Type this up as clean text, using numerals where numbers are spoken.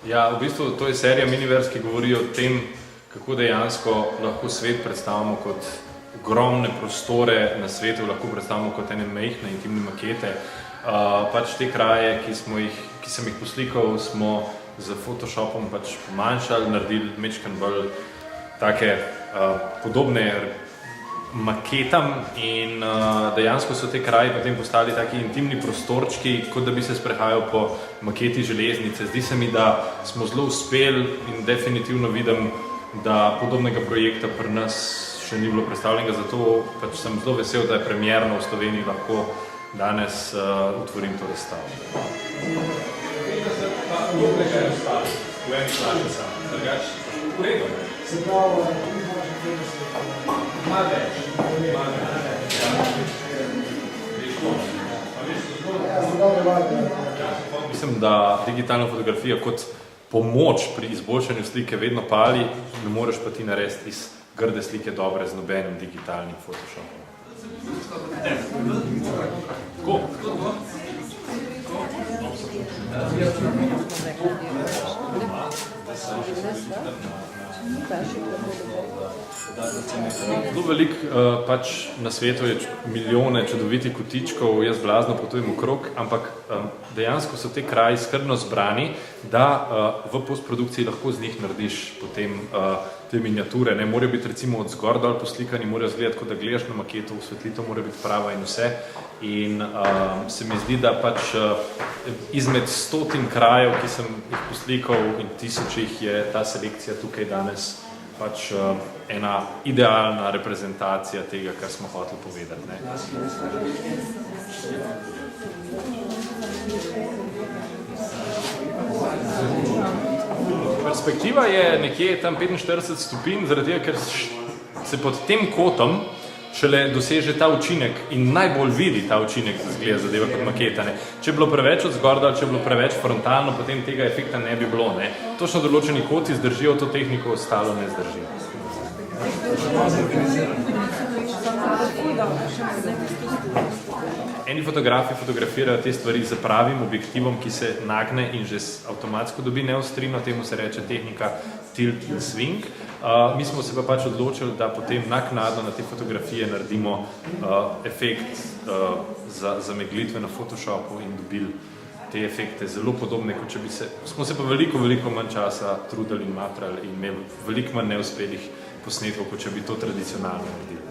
Ja, v bistvu to je serija Miniverse, ki govori o tem, kako dejansko lahko svet predstavimo kot ogromne prostore na svetu, lahko predstavimo kot ene majhne intimne makete. Pač te kraje, ki sem jih poslikal, smo z Photoshopom pač pomanjšali, naredili majčkeno bolj take podobne maketam in dejansko so te kraji potem postali taki intimni prostorčki, kot da bi se sprehajal po maketi železnice. Zdi se mi, da smo zelo uspeli in definitivno vidim, da podobnega projekta pri nas še ni bilo predstavljenega, zato pač sem zelo vesel, da je premierno v Sloveniji lahko danes otvorim to razstavo. Mislim, da digitalna fotografija kot pomoč pri izboljšanju slike vedno pali, ne moreš pa ti narediti iz grde slike dobre z nobenim digitalnim Photoshopom. Tako. Zelo veliko pač na svetu je milijone čudovitih kotičkov, jaz blazno potujem okrog, ampak dejansko so te kraji skrbno zbrani, da v postprodukciji lahko z njih narediš potem te miniature. Ne morajo biti recimo od zgor dol poslikani, morajo izgledati, kot da gledaš na maketo, osvetlitev mora biti prava in vse. In se mi zdi, da pač izmed 100 krajev, ki sem jih poslikal in 1000 je ta selekcija tukaj danes pač ena idealna reprezentacija tega, kar smo hoteli povedati. Ne? Perspektiva je nekje tam 45 stopinj, zaradi tega, ker se pod tem kotom šele doseže ta učinek in najbolj vidi ta učinek, da zgleda zadeva kot maketa. Ne. Če je bilo preveč od zgorda, če je bilo preveč frontalno, potem tega efekta ne bi bilo. Ne. Točno določeni koti zdržijo to tehniko, ostalo ne zdrži. Eni fotografi fotografirajo te stvari z pravim objektivom, ki se nagne in že avtomatsko dobi neostrino, temu se reče tehnika tilt in swing. Mi smo se pa pač odločili, da potem naknadno na te fotografije naredimo efekt za zameglitve na Photoshopu in dobili te efekte zelo podobne, kot če bi smo se pa veliko manj časa trudili in matrali in imeli veliko manj neuspelih posnetkov, kot če bi to tradicionalno naredili.